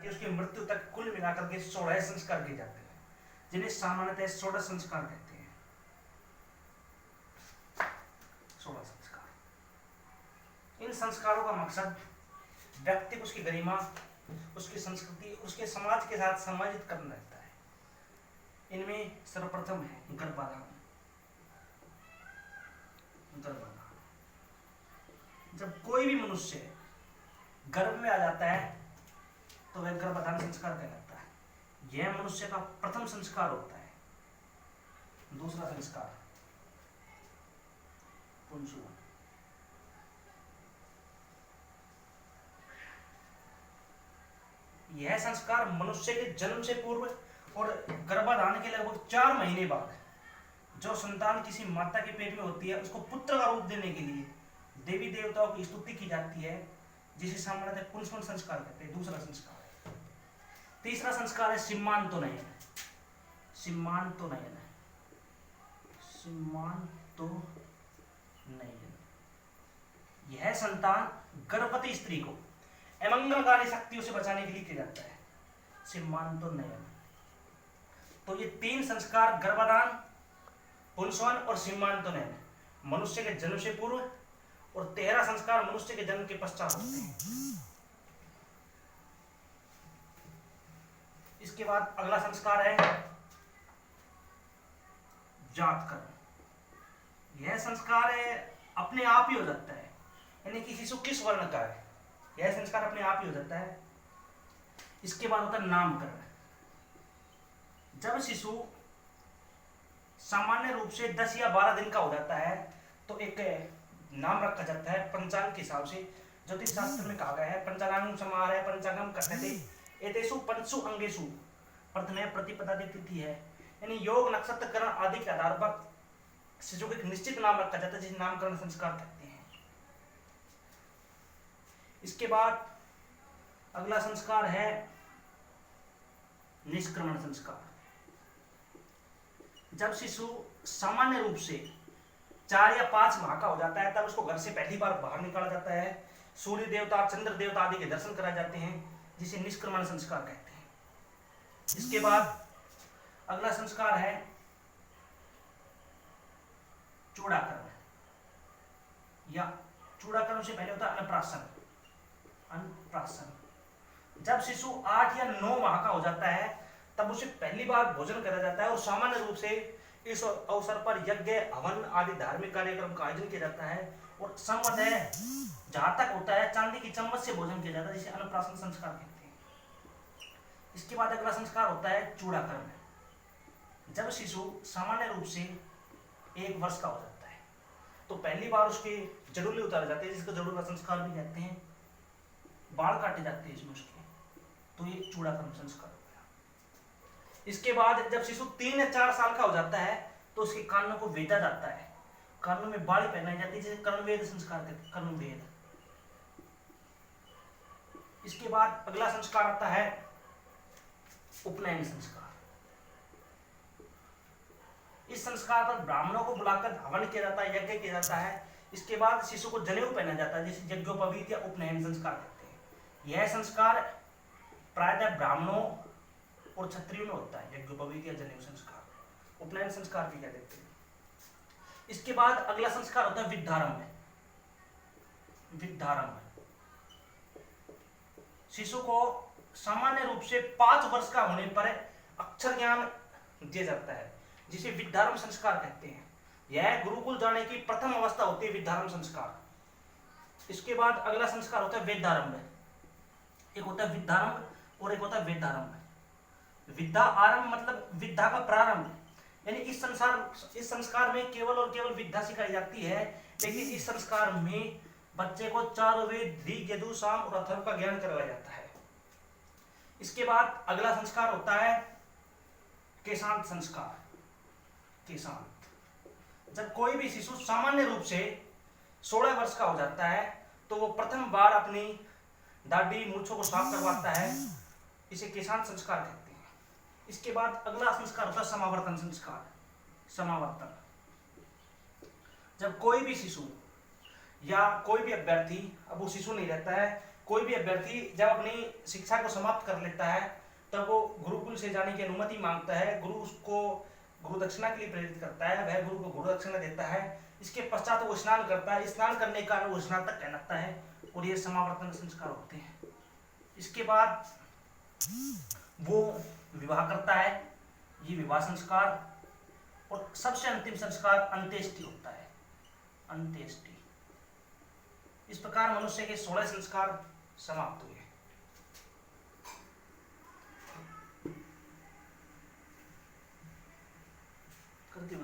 कि उसकी मृत्यु तक कुल मिलाकर के 16 संस्कार किए जाते हैं, जिन्हें सामान्यतः 16 संस्कार कहते हैं। 16 संस्कार। इन संस्कारों का मकसद व्यक्ति को उसकी गरिमा, उसकी संस्कृति, उसके समाज के साथ समाजित करना रहता है। इनमें सर्वप्रथम है गर्भाधान। जब कोई भी मनुष्य गर्भ में आ जाता है तो वह गर्भाधान संस्कार कहलाता है। यह मनुष्य का प्रथम संस्कार होता है। दूसरा संस्कार पुंसवन। यह संस्कार मनुष्य के जन्म से पूर्व और गर्भाधान के लगभग 4 महीने बाद जो संतान किसी माता के पेट में होती है उसको पुत्र का रूप देने के लिए देवी देवताओं की स्तुति की जाती है, जिसे सामान्यतः पुंसवन संस्कार कहते हैं। दूसरा संस्कार है। तीसरा संस्कार है सीमांतोनयन। सीमांतोनयन। यह संतान गर्भवती स्त्री को अमंगलकारी शक्तियों से बचाने के लिए किया जाता है। सीमांतोनयन। तो ये 3 संस्कार गर्भाधान, पुंसवन और सीमांतोनयन मनुष्य के जन्म से पूर्व और 13 संस्कार मनुष्य के जन्म के पश्चात होते हैं। इसके बाद अगला संस्कार है जातकर्म। यह संस्कार अपने आप ही हो जाता है, यानी कि शिशु किस वर्ण का है यह संस्कार अपने आप ही हो जाता है। इसके बाद होता है नामकरण। जब शिशु सामान्य रूप से 10 या 12 दिन का हो जाता है तो एक नाम रखा जाता है पंचांग के हिसाब से। ज्योतिष शास्त्र में कहा गया है पंचांगम समारोह पंचांगम कथ्यते एतेषु पंचसु अंगेषु प्रथमे प्रतिपदा तिथि है, यानी योग नक्षत्र करण आदि के आधार पर शिशु को एक निश्चित नाम रखा जाता है जिसे नामकरण संस्कार कहते हैं। इसके बाद अगला संस्कार है निष्क्रमण संस्कार। जब शिशु सामान्य रूप से 4 या 5 माह का हो जाता है तब उसको घर से पहली बार बाहर निकाला जाता है। सूर्य देवता, चंद्र देवता आदि के दर्शन कराए जाते हैं, जिसे निष्क्रमण संस्कार कहते हैं। इसके बाद अगला संस्कार है चूड़ाकरण, या चूड़ाकरण से पहले होता है अन्नप्राशन। अन्नप्राशन। जब शिशु 8 या 9 माह का हो जाता है तब उसे पहली बार भोजन कराया जाता है और सामान्य रूप से इस अवसर पर यज्ञ, हवन आदि धार्मिक कार्यक्रम का आयोजन किया जाता है और संवत जहां तक होता है चांदी की चम्मच से भोजन किया जाता है, जिसे अन्नप्राशन संस्कार कहते हैं। इसके बाद अगला संस्कार होता है चूड़ाकरण। जब शिशु सामान्य रूप से 1 वर्ष का हो जाता है तो पहली बार उसके जड़ूले उतारे जाते हैं, जिसको जड़ूला संस्कार भी कहते हैं। बाल काटे जाते हैं इसमें उसके, तो ये चूड़ाकरण संस्कार हो गया। इसके बाद जब शिशु 3 या 4 साल का हो जाता है तो उसके कानों को वेदा जाता है, कानों में बाली पहनाई जाती है, जिसे कर्णवेद संस्कार कहते हैं। कर्णवेद। इसके बाद अगला संस्कार आता है उपनयन संस्कार। इस संस्कार पर ब्राह्मणों को बुलाकर हवन किया जाता है, यज्ञ किया जाता है। इसके बाद शिशु को जनेऊ पहना जाता है, जिसे यज्ञोपवीत या उपनयन संस्कार कहते हैं। यह संस्कार प्रायतः ब्राह्मणों और क्षत्रियों में होता है, यज्ञोपवीत या जनेऊ संस्कार। उपनयन संस्कार भी कह देते हैं। इसके बाद अगला संस्कार होता है विद्यारंभ। विद्यारंभ। शिशु को सामान्य रूप से 5 वर्ष का होने पर अक्षर ज्ञान दिया जाता है, जिसे विद्यारंभ संस्कार कहते हैं। यह गुरुकुल जाने की प्रथम अवस्था होती है, विद्यारंभ संस्कार। इसके बाद अगला संस्कार होता है वेदारंभ। एक होता है विद्यारंभ और एक होता है वेदारंभ। विद्या आरंभ मतलब विद्या का प्रारंभ, यानी इस संस्कार में केवल और केवल विद्या सिखाई जाती है, लेकिन इस संस्कार में बच्चे को 4 वेद, ऋग, यजुर, साम और अथर्व का ज्ञान करवाया जाता है। इसके बाद अगला संस्कार होता है केशांत संस्कार। केशांत। जब कोई भी शिशु सामान्य रूप से 16 वर्ष का हो जाता है तो वो प्रथम बार अपनी दाढ़ी मूंछों को साफ करवाता है, इसे केशांत संस्कार कहते हैं। इसके बाद अगला संस्कार होता है समावर्तन संस्कार। समावर्तन। जब कोई भी शिशु या कोई भी अभ्यर्थी, अब वो शिशु नहीं रहता है, कोई भी अभ्यर्थी जब अपनी शिक्षा को समाप्त कर लेता है तब वो गुरुकुल से जाने की अनुमति मांगता है, गुरु उसको गुरु दक्षिणा के लिए प्रेरित करता है, वह गुरु को गुरु दक्षिणा देता है। इसके पश्चात वो स्नान करता है, स्नान करने का वो स्नातक कहलाता है और ये समावर्तन संस्कार होते हैं। इसके बाद वो विवाह करता है, ये विवाह संस्कार। और सबसे अंतिम संस्कार अंत्येष्टि होता है, अंत्येष्टि। इस प्रकार मनुष्य के 16 संस्कार समाप्त हुए।